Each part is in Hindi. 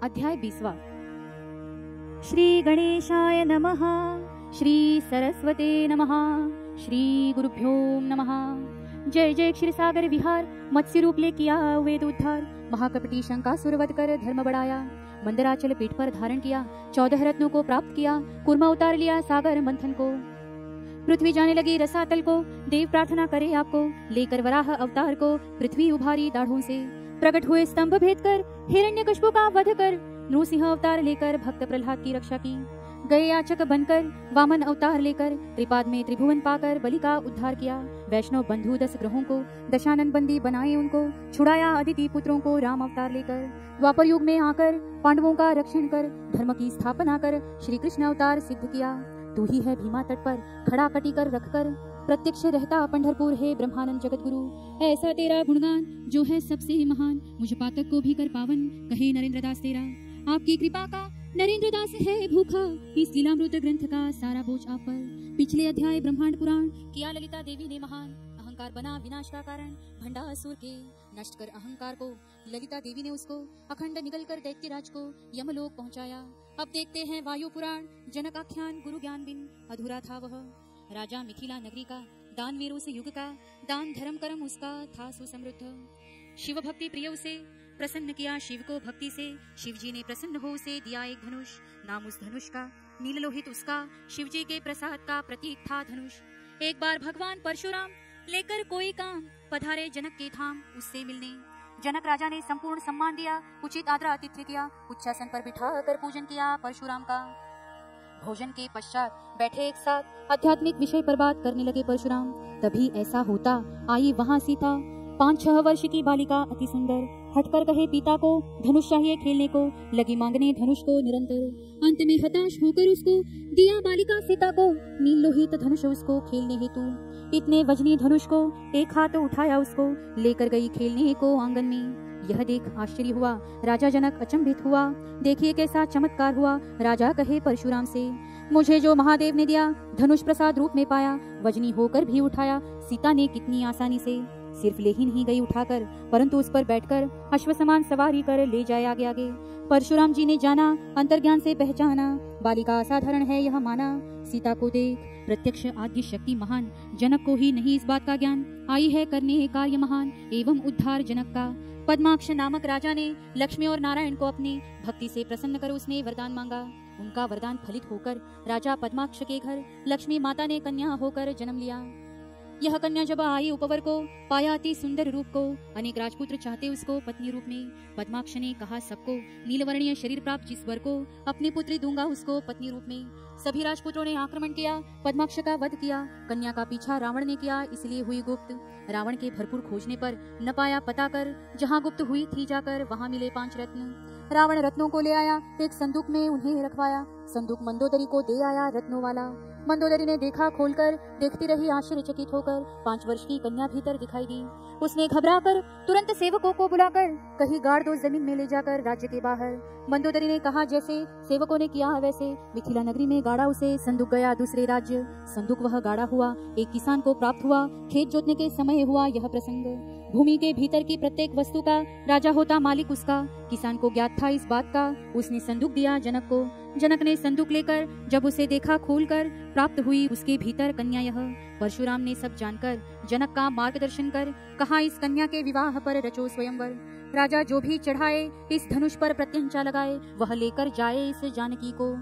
अध्याय 20वां। श्री गणेशाय नमः, श्री सरस्वते नमः, श्री गुरुभ्यो नमः। जय जय क्षीरसागर विहार, मत्स्य रूप ले किया वेद उद्धार। महाकपटी शंकासुर वध कर धर्म बढ़ाया, मंदराचल पीठ पर धारण किया। 14 रत्नों को प्राप्त किया, कुर्मा उतार लिया सागर मंथन को। पृथ्वी जाने लगी रसातल को, देव प्रार्थना करे आपको। लेकर वराह अवतार को पृथ्वी उभारी दाढ़ों से। प्रकट हुए स्तंभ भेद कर, हिरण्यकश्यप का वध कर। नृसिंह अवतार लेकर भक्त प्रहलाद की रक्षा की। गए याचक बनकर वामन अवतार लेकर, त्रिपाद में त्रिभुवन पाकर बलि का उद्धार किया। वैष्णव बंधु 10 ग्रहों को दशानन बंदी बनाए उनको। छुड़ाया अदिति पुत्रों को राम अवतार लेकर। द्वापर युग में आकर पांडवों का रक्षण कर, धर्म की स्थापना कर श्री कृष्ण अवतार सिद्ध किया। तू ही है भीमा तट पर खड़ा कटी कर रखकर, प्रत्यक्ष रहता पंढरपुर है ब्रह्मानंद जगत गुरु। ऐसा तेरा गुणगान जो है सबसे महान, मुझ पातक को भी कर पावन कहे नरेंद्र दास तेरा। आपकी कृपा का नरेंद्र दास है भूखा, इस लीलामृत ग्रंथ का सारा बोझ आप पर। पिछले अध्याय ब्रह्मांड पुराण किया ललिता देवी ने महान। अहंकार बना विनाश का कारण, भंडासुर के नष्ट कर अहंकार को। ललिता देवी ने उसको अखंड निगल कर दैत्यराज को यमलोक पहुंचाया। अब देखते हैं वायु पुराण, जनक आख्यान गुरु ज्ञान बिन अधूरा था वह। राजा मिथिला नगरी का, दानवीरों से युग का, दान धर्म कर्म उसका था सुसमृद्ध। शिव भक्ति प्रिय उसे प्रसन्न किया, शिव को भक्ति से शिव जी ने प्रसन्न हो उसे दिया एक धनुष। नाम उस धनुष का नील लोहित उसका, शिव जी के प्रसाद का प्रतीक था धनुष। एक बार भगवान परशुराम लेकर कोई काम पधारे जनक के धाम उससे मिलने। जनक राजा ने संपूर्ण सम्मान दिया, उचित आदर आतिथ्य किया। उच्चासन पर बिठा कर पूजन किया परशुराम का। भोजन के पश्चात बैठे एक साथ आध्यात्मिक विषय पर बात करने लगे परशुराम। तभी ऐसा होता आई वहां सीता, 5-6 वर्ष की बालिका अति सुंदर। हटकर कहे पिता को धनुष चाहिए खेलने को, लगी मांगने धनुष को निरंतर। अंत में हताश होकर उसको दिया बालिका सीता को, नील लोहित धनुष उसको खेलने हेतु। इतने वजनी धनुष को एक हाथ उठाया उसको, लेकर गई खेलने को आंगन में। यह देख आश्चर्य हुआ, राजा जनक अचंभित हुआ। देखिए कैसा चमत्कार हुआ। राजा कहे परशुराम से, मुझे जो महादेव ने दिया धनुष प्रसाद रूप में पाया, वजनी होकर भी उठाया सीता ने कितनी आसानी से। सिर्फ ले ही नहीं गई उठाकर, परंतु उस पर बैठकर अश्व समान सवारी कर ले जाए आगे आगे। परशुराम जी ने जाना, अंतर्ज्ञान से पहचाना, बालिका असाधारण है यह माना। सीता को देख प्रत्यक्ष आद्य शक्ति महान, जनक को ही नहीं इस बात का ज्ञान। आई है करने कार्य महान एवं उद्धार जनक का। पद्माक्ष नामक राजा ने लक्ष्मी और नारायण को अपने भक्ति से प्रसन्न कर उसने वरदान मांगा। उनका वरदान फलित होकर राजा पद्माक्ष के घर लक्ष्मी माता ने कन्या होकर जन्म लिया। यह कन्या जब आई उपवर को, पाया अति सुंदर रूप को। अनेक राजपुत्र चाहते उसको पत्नी रूप में। पद्माक्ष ने कहा सबको, नीलवर्णीय शरीर प्राप्त जिस वर को, अपनी पुत्री दूंगा उसको पत्नी रूप में। सभी राजपुत्रों ने आक्रमण किया, पद्माक्ष का वध किया। कन्या का पीछा रावण ने किया, इसलिए हुई गुप्त। रावण के भरपूर खोजने पर न पाया पता कर, जहाँ गुप्त हुई थी जाकर वहाँ मिले 5 रत्न। रावण रत्नों को ले आया, एक संदूक में उन्हें रखवाया। संदूक मंदोदरी को दे आया रत्नों वाला। मंदोदरी ने देखा खोलकर, देखती रही आश्चर्यचकित होकर। 5 वर्ष की कन्या भीतर दिखाई दी। उसने घबराकर तुरंत सेवकों को बुलाकर कहीं गाड़ दो जमीन में ले जाकर राज्य के बाहर। मंदोदरी ने कहा जैसे सेवकों ने किया वैसे, मिथिला नगरी में गाड़ा उसे। संदूक गया दूसरे राज्य, संदूक वह गाड़ा हुआ एक किसान को प्राप्त हुआ। खेत जोतने के समय हुआ यह प्रसंग। भूमि के भीतर की प्रत्येक वस्तु का राजा होता मालिक उसका। किसान को ज्ञात था इस बात का, उसने संदूक दिया जनक को। जनक ने संदूक लेकर जब उसे देखा खोलकर, प्राप्त हुई उसके भीतर कन्या यह। परशुराम ने सब जानकर जनक का मार्गदर्शन कर, कहा इस कन्या के विवाह पर रचो स्वयंवर। राजा जो भी चढ़ाए इस धनुष पर प्रत्यंचा लगाए, वह लेकर जाए इस जानकी को।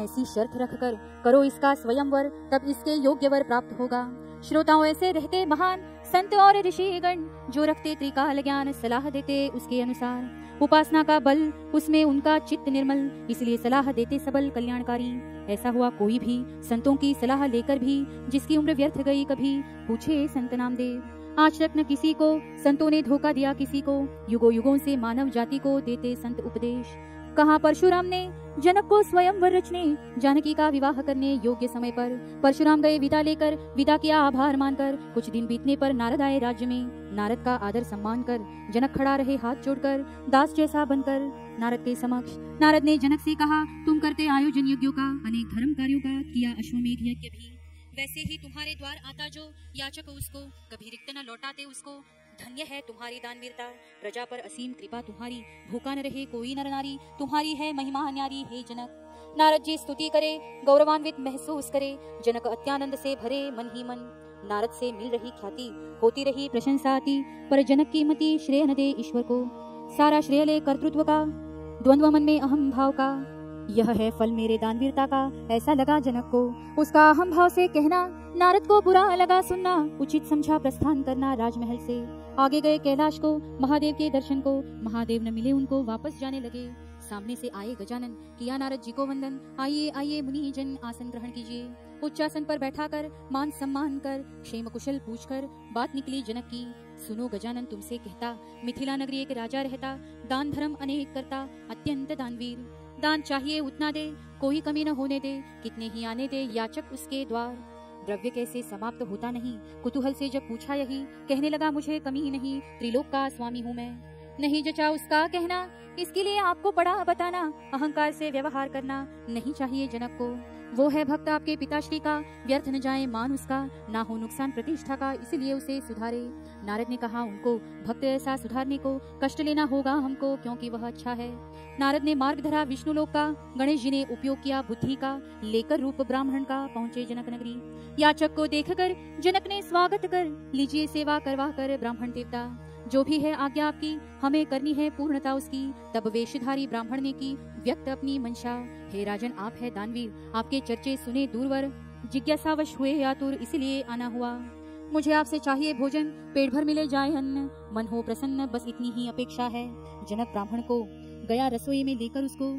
ऐसी शर्त रखकर करो इसका स्वयंवर, तब इसके योग्य वर प्राप्त होगा। श्रोताओं ऐसे रहते महान संत और ऋषिगण, जो रखते त्रिकाल ज्ञान, सलाह देते उसके अनुसार। उपासना का बल उसमें उनका चित्त निर्मल, इसलिए सलाह देते सबल कल्याणकारी। ऐसा हुआ कोई भी संतों की सलाह लेकर भी, जिसकी उम्र व्यर्थ गई कभी, पूछे संत नामदेव। आज तक न किसी को संतों ने धोखा दिया किसी को, युगों युगों से मानव जाति को देते संत उपदेश। कहा परशुराम ने जनक को स्वयंवर रचने, जानकी का विवाह करने योग्य समय पर। परशुराम गए विदा लेकर, विदा किया आभार मानकर। कुछ दिन बीतने पर नारद आए राज्य में। नारद का आदर सम्मान कर जनक खड़ा रहे हाथ जोड़कर, दास जैसा बनकर नारद के समक्ष। नारद ने जनक से कहा, तुम करते आयोजन यज्ञों का, अनेक धर्म कार्यों का, किया अश्वमेध यज्ञ भी। वैसे ही तुम्हारे द्वार आता जो याचक उसको, कभी रिक्त न लौटाते उसको। धन्य है तुम्हारी दानवीरता, प्रजा पर असीम कृपा तुम्हारी, भूखा न रहे कोई नर नारी, तुम्हारी है महिमा न्यारी हे जनक। नारद जी स्तुति करे, गौरवान्वित महसूस करे, जनक अत्यानंद से भरे मन ही मन। नारद से मिल रही ख्याति, होती रही प्रशंसा आती, पर जनक की मति श्रेय न दे ईश्वर को। सारा श्रेय ले कर्तृत्व का, द्वंद्व मन में अहम भाव का, यह है फल मेरे दानवीरता का, ऐसा लगा जनक को। उसका अहम भाव से कहना नारद को बुरा लगा सुनना, उचित समझा प्रस्थान करना राजमहल से। आगे गए कैलाश को, महादेव के दर्शन को, महादेव न मिले उनको, वापस जाने लगे। सामने से आए गजानन, किया नारद जी को वंदन, आइए आइए मुनि जन आसन ग्रहण कीजिए। उच्चासन पर बैठाकर मान सम्मान कर, क्षेम कुशल पूछकर बात निकली जनक की। सुनो गजानन तुमसे कहता, मिथिला नगरी एक राजा रहता, दान धर्म अनेक करता, अत्यंत दानवीर। दान चाहिए उतना दे, कोई कमी न होने दे, कितने ही आने दे याचक उसके द्वार। द्रव्य कैसे समाप्त होता नहीं, कुतूहल से जब पूछा यही, कहने लगा मुझे कमी नहीं, त्रिलोक का स्वामी हूँ मैं। नहीं जचा उसका कहना, इसके लिए आपको पड़ा बताना, अहंकार से व्यवहार करना नहीं चाहिए जनक को। वो है भक्त आपके पिताश्री का, व्यर्थ न जाए मान उसका, ना हो नुकसान प्रतिष्ठा का, इसलिए उसे सुधारे। नारद ने कहा उनको, भक्त ऐसा सुधारने को कष्ट लेना होगा हमको, क्योंकि वह अच्छा है। नारद ने मार्ग धरा विष्णु लोक का, गणेश जी ने उपयोग किया बुद्धि का, लेकर रूप ब्राह्मण का पहुँचे जनक नगरी। याचक को देखकर जनक ने स्वागत कर, लीजिए सेवा करवा कर ब्राह्मण देवता। जो भी है आज्ञा आपकी, हमें करनी है पूर्णता उसकी। तब वेशधारी ब्राह्मण ने की व्यक्त अपनी मंशा, हे राजन आप है दानवीर, आपके चर्चे सुने दूरवर, जिज्ञासावश हुए आतुर इसलिए आना हुआ। मुझे आपसे चाहिए भोजन, पेट भर मिले जाए अन्न, मन हो प्रसन्न बस इतनी ही अपेक्षा है। जनक ब्राह्मण को गया रसोई में लेकर उसको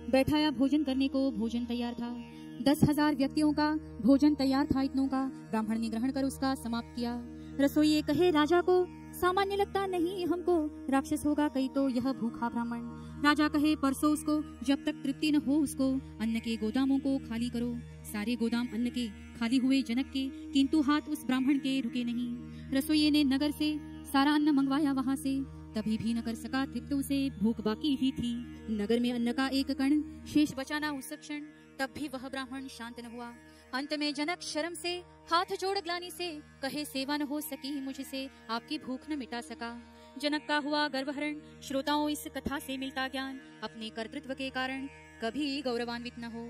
बैठाया भोजन करने को। भोजन तैयार था, 10,000 व्यक्तियों का भोजन तैयार था इतनों का। ब्राह्मण ने ग्रहण कर उसका समाप्त किया। रसोई कहे राजा को, सामान्य लगता नहीं हमको, राक्षस होगा कई तो यह भूखा ब्राह्मण। राजा कहे परसों उसको, जब तक तृप्ति न हो उसको, अन्न के गोदामों को खाली करो। सारे गोदाम अन्न के खाली हुए जनक के, किंतु हाथ उस ब्राह्मण के रुके नहीं। रसोइये ने नगर से सारा अन्न मंगवाया वहां से, तभी भी न कर सका तृप्त उसे, भूख बाकी ही थी। नगर में अन्न का एक कण शेष बचाना उस क्षण, तब भी वह ब्राह्मण शांत न हुआ। अंत में जनक शर्म से हाथ जोड़ ग्लानि से, कहे सेवा न हो सकी मुझसे, आपकी भूख न मिटा सका। जनक का हुआ गर्वहरण, श्रोताओं इस कथा से मिलता ज्ञान, अपने कर्तृत्व के कारण कभी गौरवान्वित न हो।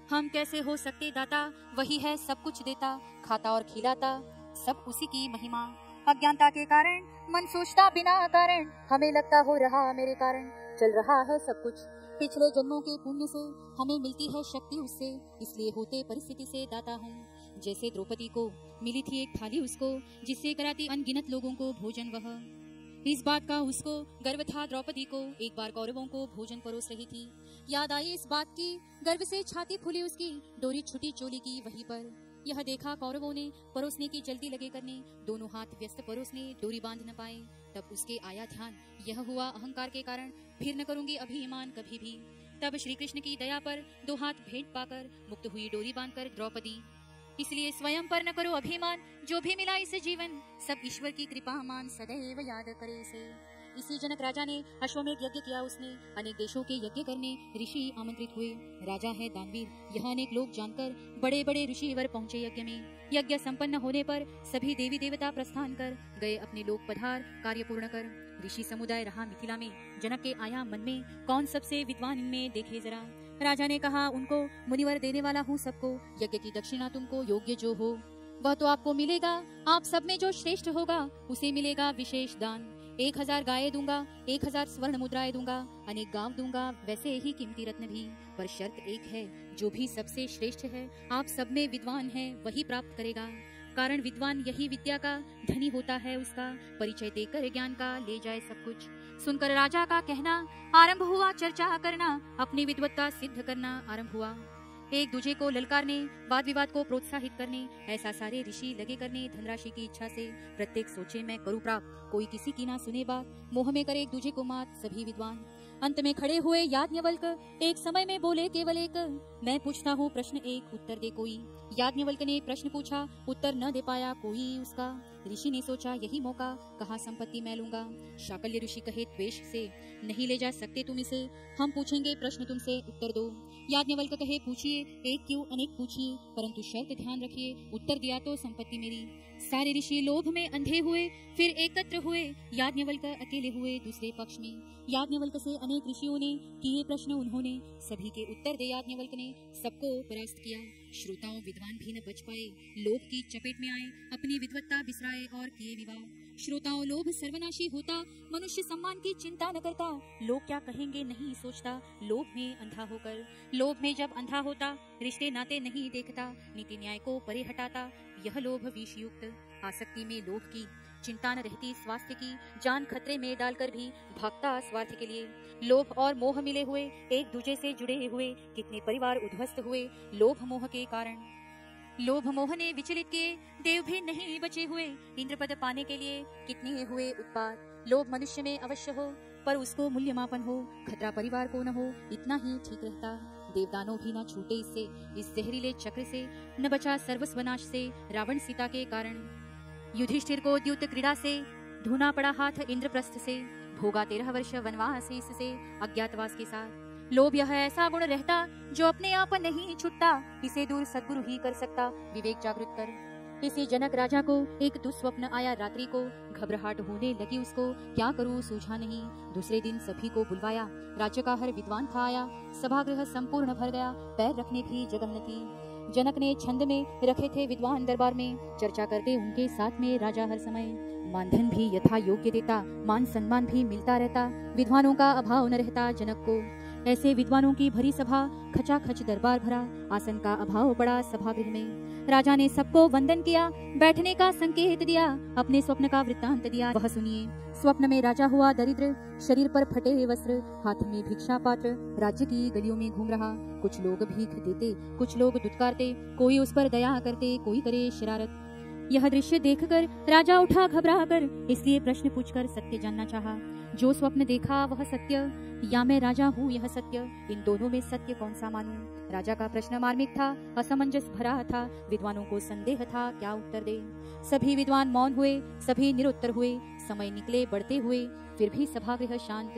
हम कैसे हो सकते दाता, वही है सब कुछ देता, खाता और खिलाता सब उसी की महिमा। अज्ञानता के कारण मन सोचता बिना कारण, हमें लगता हो रहा मेरे कारण चल रहा है सब कुछ। पिछले जन्मों के पुण्य से हमें मिलती है शक्ति उससे, इसलिए होते परिस्थिति से दाता हूँ। जैसे द्रौपदी को मिली थी एक थाली उसको, जिससे कराती अनगिनत लोगों को भोजन वह। इस बात का उसको गर्व था द्रौपदी को, एक बार कौरवों को भोजन परोस रही थी। याद आई इस बात की, गर्व से छाती फूली उसकी, डोरी छुटी चोली की वहीं पर। यह देखा कौरवों ने परोसने की जल्दी लगे करने, दोनों हाथ व्यस्त परोसने डोरी बांध न पाए। तब उसके आया ध्यान, यह हुआ अहंकार के कारण, फिर न करूंगी अभिमान कभी भी। तब श्री कृष्ण की दया पर 2 हाथ भेंट पाकर मुक्त हुई डोरी बांधकर द्रौपदी। इसलिए स्वयं पर न करो अभिमान, जो भी मिला इसे जीवन, सब ईश्वर की कृपा मान सदैव याद करे इसे। इसी जनक राजा ने अश्वमेध यज्ञ किया उसने, अनेक देशों के यज्ञ करने ऋषि आमंत्रित हुए। राजा है दानवीर, यह अनेक लोग जानकर बड़े बड़े ऋषि वर पहुँचे यज्ञ में। यज्ञ संपन्न होने पर सभी देवी देवता प्रस्थान कर गए अपने लोक पधार, कार्य पूर्ण कर। ऋषि समुदाय रहा मिथिला में, जनक के आया मन में, कौन सबसे विद्वान इनमें देखे जरा। राजा ने कहा उनको, मुनिवर देने वाला हूँ सबको, यज्ञ की दक्षिणा तुमको योग्य जो हो वह तो आपको मिलेगा। आप सब में जो श्रेष्ठ होगा उसे मिलेगा विशेष दान। 1000 गायें दूंगा, 1000 स्वर्ण मुद्राएं दूंगा, अनेक गांव दूंगा, वैसे ही कीमती रत्न भी। पर शर्त एक है, जो भी सबसे श्रेष्ठ है, आप सब में विद्वान है, वही प्राप्त करेगा। कारण विद्वान यही विद्या का धनी होता है, उसका परिचय देकर ज्ञान का ले जाए सब कुछ। सुनकर राजा का कहना आरंभ हुआ, चर्चा करना, अपनी विद्वत्ता सिद्ध करना आरंभ हुआ। एक दूजे को ललकारने, वाद विवाद को प्रोत्साहित करने, ऐसा सारे ऋषि लगे करने धनराशि की इच्छा से। प्रत्येक सोचे मैं करूँ प्राप्त, कोई किसी की ना सुने बात, मोह में करे एक दूजे को मात सभी विद्वान। अंत में खड़े हुए याज्ञवल्क, एक समय में बोले केवल एक, मैं पूछता हूँ प्रश्न एक, उत्तर दे कोई। याज्ञवल्क ने प्रश्न पूछा, उत्तर न दे पाया कोई उसका। ऋषि ने सोचा यही मौका, कहा संपत्ति मैं लूंगा। शाकल्य ऋषि कहे द्वेष से, नहीं ले जा सकते तुम इसे, हम पूछेंगे प्रश्न तुमसे, उत्तर दो। याज्ञवल्क कहे पूछिए, एक क्यों अनेक पूछिए, परंतु शर्त ध्यान रखिए, उत्तर दिया तो संपत्ति मेरी। सारे ऋषि लोभ में अंधे हुए, फिर एकत्र हुए। याज्ञवल्क्य अकेले हुए दूसरे पक्ष में। याज्ञवल्क्य से अनेक ऋषियों ने किए प्रश्न, उन्होंने सभी के उत्तर दे याज्ञवल्क्य ने सबको परास्त किया। श्रोताओं विद्वान भी न बच पाए, लोभ की चपेट में आए, अपनी विद्वत्ता बिसराए और किए विवाह। श्रोताओं लोभ सर्वनाशी होता, मनुष्य सम्मान की चिंता न करता, लोग क्या कहेंगे नहीं सोचता, लोभ में अंधा होकर। लोभ में जब अंधा होता, रिश्ते नाते नहीं देखता, नीति न्याय को परे हटाता, यह लोभ विषयुक्त। आसक्ति में लोभ की चिंता न रहती, स्वास्थ्य की जान खतरे में डालकर भी भागता स्वार्थ के लिए। लोभ और मोह मिले हुए, एक दूसरे से जुड़े हुए, कितने परिवार उद्ध्वस्त हुए लोभ मोह के कारण। लोभ मोह ने विचलित किए, देव भी नहीं बचे हुए, इंद्रपद पाने के लिए कितने हुए उत्पात। लोभ मनुष्य में अवश्य हो, पर उसको मूल्यमापन हो, खतरा परिवार को न हो, इतना ही ठीक रहता। देवदानों भी न छूटे इससे, इस जहरीले चक्र से, न बचा सर्वस्व नाश से रावण सीता के कारण। युधिष्ठिर को द्यूत क्रीड़ा से धुना पड़ा हाथ इंद्रप्रस्थ से, भोगा 13 वर्ष वनवास इससे अज्ञातवास के साथ। लोभ यह ऐसा गुण रहता जो अपने आप नहीं छुटता, इसे दूर सद्गुरु ही कर सकता, विवेक जागृत कर। किसी जनक राजा को एक दुस्वप्न आया रात्रि को, घबराहट होने लगी उसको, क्या करूं सूझा नहीं। दूसरे दिन सभी को बुलवाया, राज्य का हर विद्वान था आया, सभागृह संपूर्ण भर गया, पैर रखने की जगह न थी। जनक ने छंद में रखे थे विद्वान दरबार में, चर्चा करते उनके साथ में राजा हर समय। मानधन भी यथा योग्य देता, मान सम्मान भी मिलता रहता, विद्वानों का अभाव न रहता जनक को। ऐसे विद्वानों की भरी सभा, खचाखच दरबार भरा, आसन का अभाव पड़ा सभागृह में। राजा ने सबको वंदन किया, बैठने का संकेत दिया, अपने स्वप्न का वृत्तांत दिया, वह सुनिए। स्वप्न में राजा हुआ दरिद्र, शरीर पर फटे वस्त्र, हाथ में भिक्षा पात्र, राज्य की गलियों में घूम रहा। कुछ लोग भीख देते, कुछ लोग दुत्कारते, कोई उस पर दया करते, कोई करे शरारत। यह दृश्य देखकर राजा उठा घबरा कर, इसलिए प्रश्न पूछकर सत्य जानना चाहा। जो स्वप्न देखा वह सत्य, या मैं राजा हूँ यह सत्य, इन दोनों में सत्य कौन सा मानूं। राजा का प्रश्न मार्मिक था, असमंजस भरा था, विद्वानों को संदेह था क्या उत्तर दे। सभी विद्वान मौन हुए, सभी निरुत्तर हुए, समय निकले बढ़ते हुए, फिर भी सभागृह शांत।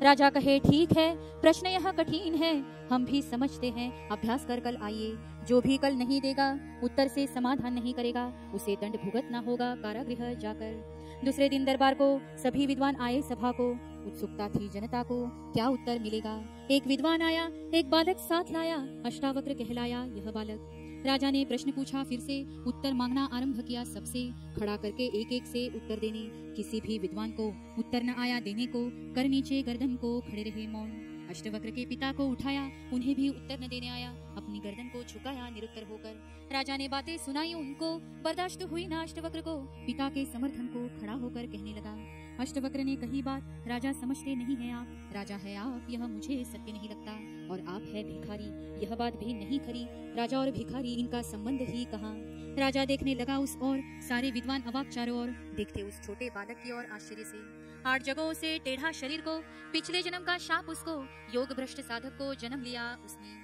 राजा कहे ठीक है, प्रश्न यह कठिन है, हम भी समझते हैं, अभ्यास कर कल आइए। जो भी कल नहीं देगा, उत्तर से समाधान नहीं करेगा, उसे दंड भुगतना होगा कारागृह जाकर। दूसरे दिन दरबार को सभी विद्वान आए सभा को, उत्सुकता थी जनता को क्या उत्तर मिलेगा। एक विद्वान आया, एक बालक साथ लाया, अष्टावक्र कहलाया यह बालक। राजा ने प्रश्न पूछा फिर से, उत्तर मांगना आरंभ किया सबसे, खड़ा करके एक एक से उत्तर देने। किसी भी विद्वान को उत्तर न आया देने को, कर नीचे गर्दन को खड़े रहे मौन। अष्टवक्र के पिता को उठाया, उन्हें भी उत्तर न देने आया, अपनी गर्दन को झुकाया निरुत्तर होकर। राजा ने बातें सुनाई उनको, बर्दाश्त हुई ना अष्टवक्र को, पिता के समर्थन को खड़ा होकर कहने लगा। अष्टवक्र ने कही बात, राजा समझते नहीं है आप, राजा है आप यह मुझे सत्य नहीं लगता, और आप है भिखारी यह बात भी नहीं खरी। राजा और भिखारी इनका संबंध ही कहाँ। राजा देखने लगा उस ओर, सारे विद्वान अवाक चारों ओर, देखते उस छोटे बालक की ओर आश्चर्य से। 8 जगहों से टेढ़ा शरीर को, पिछले जन्म का शाप उसको, योग भ्रष्ट साधक को जन्म लिया उसने।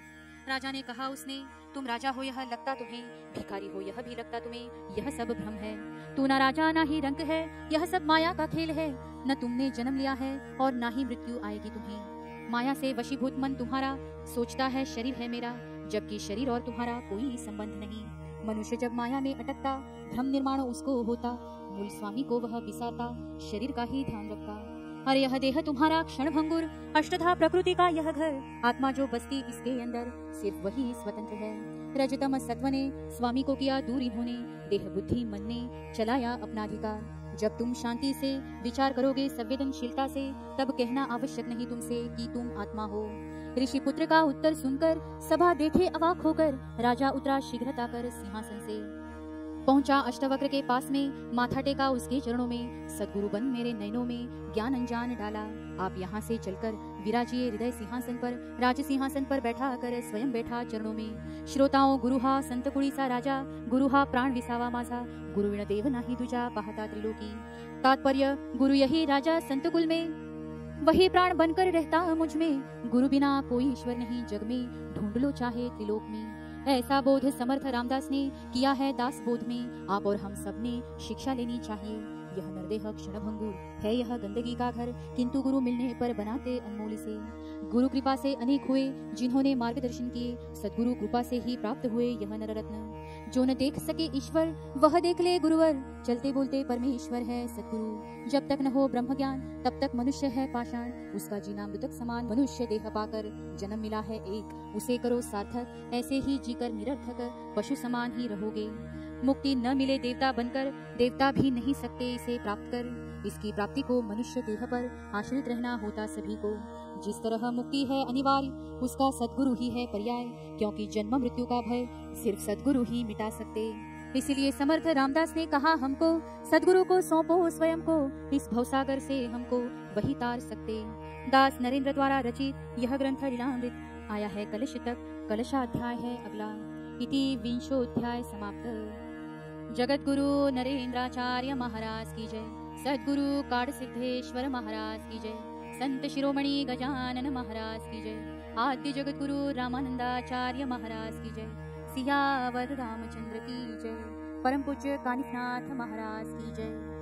राजा ने कहा उसने, तुम राजा हो यह लगता तुम्हें, भिखारी हो यह भी लगता तुम्हें, यह सब भ्रम है। तू ना राजा ना ही रंक है, यह सब माया का खेल है, न तुमने जन्म लिया है और ना ही मृत्यु आएगी तुम्हें। माया से वशीभूत मन तुम्हारा, सोचता है शरीर है मेरा, जबकि शरीर और तुम्हारा कोई संबंध नहीं। मनुष्य जब माया में अटकता, भ्रम निर्माण उसको होता, मूल स्वामी को वह विसारता, शरीर का ही ध्यान रखता। अरे यह देह तुम्हारा क्षण भंगुर, अष्टधा प्रकृति का यह घर, आत्मा जो बसती इसके अंदर, सिर्फ वही स्वतंत्र है। रजतम सत्व ने स्वामी को किया दूर इन्होंने, देह बुद्धि मन ने चलाया अपना अधिकार। जब तुम शांति से विचार करोगे संवेदनशीलता से, तब कहना आवश्यक नहीं तुमसे कि तुम आत्मा हो। ऋषि पुत्र का उत्तर सुनकर सभा देखे अवाक होकर, राजा उतरा शीघ्रता कर सिंहासन से। पहुंचा अष्टवक्र के पास में, माथा टेका उसके चरणों में, सद्गुरु बन मेरे नयनों में ज्ञान अंजान डाला। आप यहाँ से चलकर विराजिए हृदय सिंहासन पर, राज सिंहासन पर बैठा कर स्वयं बैठा चरणों में। श्रोताओं गुरु हा संत कुड़ी सा राजा, गुरु हा प्राण विसावा माझा, गुरु विण देव नाही दुजा पाहता त्रिलोकी। तात्पर्य, गुरु यही राजा संत कुल में, वही प्राण बनकर रहता मुझ में, गुरु बिना कोई ईश्वर नहीं जग में, ढूंढ लो चाहे त्रिलोक में। ऐसा बोध समर्थ रामदास ने किया है दास बोध में, आप और हम सब ने शिक्षा लेनी चाहिए। यह नरदेह क्षणभंगुर है, यह गंदगी का घर, किंतु गुरु मिलने पर बनाते अनमोल से। गुरु कृपा से अनेक हुए जिन्होंने मार्गदर्शन किए, सद्गुरु कृपा से ही प्राप्त हुए यह नररत्न। जो न देख सके ईश्वर वह देख ले गुरुवर, चलते बोलते परमेश्वर है सद्गुरु। जब तक न हो ब्रह्म ज्ञान तब तक मनुष्य है पाषाण, उसका जीना मृतक समान। मनुष्य देह पाकर जन्म मिला है एक, उसे करो सार्थक, ऐसे ही जीकर निरर्थक पशु समान ही रहोगे। मुक्ति न मिले देवता बनकर, देवता भी नहीं सकते इसे प्राप्त कर। इसकी प्राप्ति को मनुष्य देह पर आश्रित रहना होता सभी को। जिस तरह मुक्ति है अनिवार्य, उसका सद्गुरु ही है पर्याय, क्योंकि जन्म मृत्यु का भय सिर्फ सद्गुरु ही मिटा सकते। इसीलिए समर्थ रामदास ने कहा हमको, सद्गुरु को सौंपो स्वयं को, इस भवसागर से हमको वही तार सकते। दास नरेंद्र द्वारा रचित यह ग्रंथ लीलामृत आया है कलश तक, कलशाध्याय है अगला। इति विंशोध्याय समाप्त। जगत गुरु नरेंद्राचार्य महाराज की जय। सद्गुरु काड़ सिद्धेश्वर महाराज की जय। संत शिरोमणि गजानन महाराज की जय। आद्य जगत गुरु रामानंदाचार्य महाराज की जय। सियावर रामचंद्र की जय। परम पूज्य कानिफनाथ महाराज की जय।